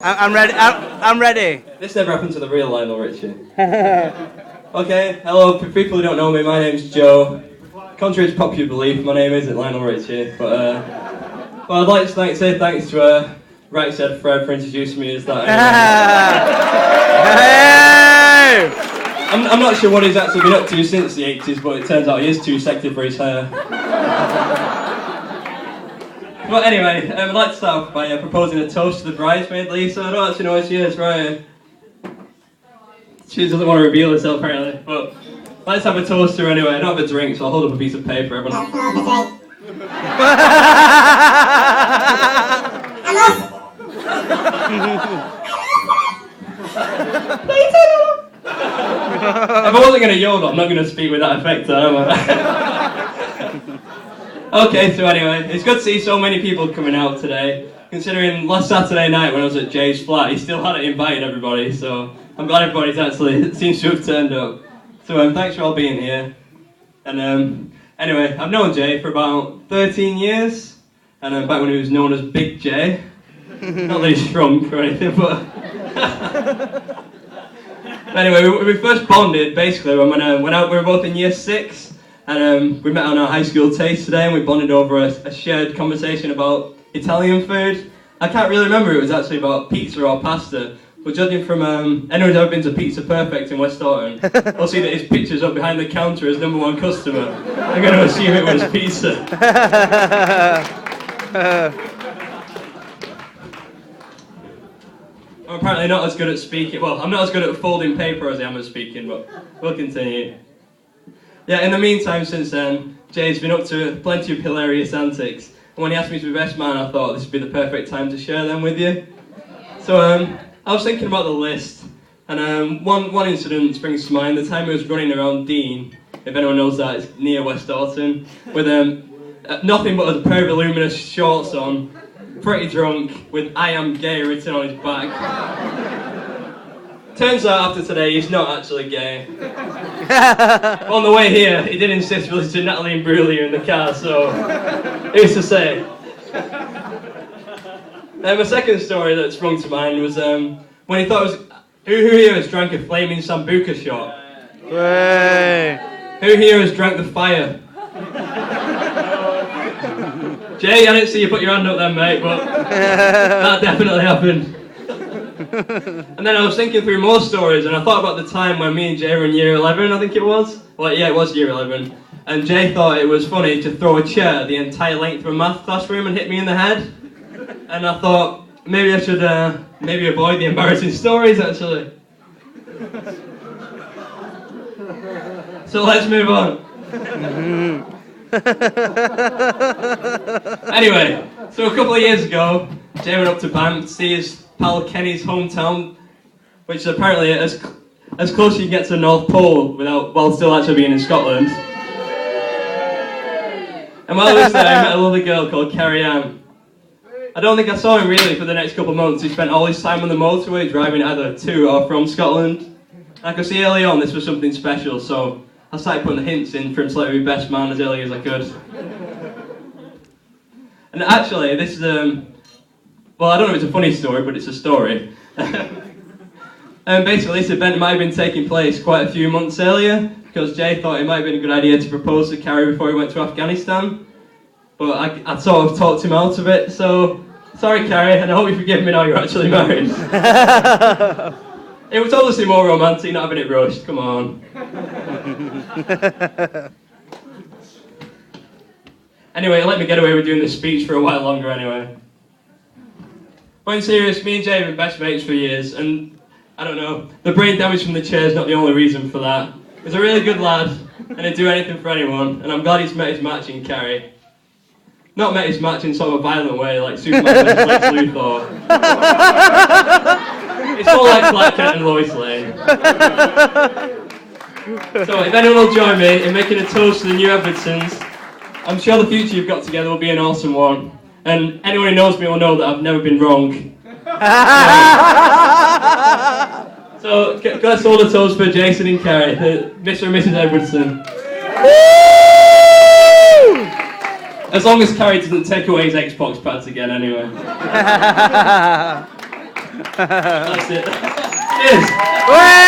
I'm ready. I'm ready. This never happened to the real Lionel Ritchie. Okay, hello, for people who don't know me, my name's Joe. Contrary to popular belief, my name isn't Lionel Ritchie, but well, I'd like to say thanks to Right Said Fred for introducing me as that. Hey! I'm not sure what he's actually been up to since the 80s, but it turns out he is too sexy for his hair. But anyway, I'd like to start off by proposing a toast to the bridesmaid, Lisa. I don't actually know who she is, right? She doesn't want to reveal herself, apparently. But let's have a toast to her anyway. I don't have a drink, so I'll hold up a piece of paper. Everyone. If I wasn't going to yodel, I'm not going to speak with that effect, am I? Okay, so anyway, it's good to see so many people coming out today. Considering last Saturday night when I was at Jay's flat, he still hadn't invited everybody, so I'm glad everybody's actually seems to have turned up. So thanks for all being here. And anyway, I've known Jay for about 13 years, and back when he was known as Big Jay. Not that he's shrunk or anything, but... Anyway, we first bonded basically when we were both in year 6. And we met on our high school taste today, and we bonded over a shared conversation about Italian food. I can't really remember if it was actually about pizza or pasta, but judging from anyone who's ever been to Pizza Perfect in West Horton, will see that his picture's up behind the counter as #1 customer. I'm going to assume it was pizza. I'm apparently not as good at speaking. Well, I'm not as good at folding paper as I am at speaking, but we'll continue. Yeah, in the meantime, since then, Jay's been up to plenty of hilarious antics. And when he asked me to be best man, I thought this would be the perfect time to share them with you. So, I was thinking about the list, and one incident springs to mind. The time he was running around Dean, if anyone knows that, it's near West Horton, with nothing but a pair of voluminous shorts on, pretty drunk, with "I am gay" written on his back. Turns out after today, he's not actually gay. On the way here, he did insist we listen to Natalie and Imbruglia in the car, so who's to say? My second story that sprung to mind was when he thought it was who here has drank a flaming Sambuca shot? Hey. Who here has drank the fire? Jay, I didn't see you put your hand up then, mate, but that definitely happened. And then I was thinking through more stories, and I thought about the time when me and Jay were in year 11, I think it was. Well, yeah, it was year 11. And Jay thought it was funny to throw a chair the entire length of a math classroom and hit me in the head. And I thought, maybe I should maybe avoid the embarrassing stories, actually. So let's move on. Anyway, so a couple of years ago, Jay went up to Banff to see his pal Kenny's hometown, which is apparently as close as you can get to the North Pole while still actually being in Scotland. And while I was there, I met a lovely girl called Carrie Ann. I don't think I saw him really for the next couple of months. He spent all his time on the motorway driving either to or from Scotland. And I could see early on this was something special, so I started putting the hints in for him to let me be best man as early as I could. And actually, this is well, I don't know if it's a funny story, but it's a story. And basically, this event might have been taking place quite a few months earlier, because Jay thought it might have been a good idea to propose to Carrie before he went to Afghanistan. But I sort of talked him out of it, so sorry, Carrie, and I hope you forgive me now you're actually married. It was obviously more romantic, not having it rushed, come on. Anyway, let me get away with doing this speech for a while longer anyway. But in serious, me and Jay have been best mates for years, and I don't know, the brain damage from the chair is not the only reason for that. He's a really good lad, and he'd do anything for anyone, and I'm glad he's met his match in Carrie. Not met his match in sort of a violent way, like Superman versus Lex Luthor. It's more like Clark Kent and Lois Lane. So if anyone will join me in making a toast to the new Edwardsons, I'm sure the future you've got together will be an awesome one. And anyone who knows me will know that I've never been wrong. So let's hold a toast for Jason and Carrie, Mr. and Mrs. Edwardson. As long as Carrie doesn't take away his Xbox pads again, anyway. That's it. Cheers. Way!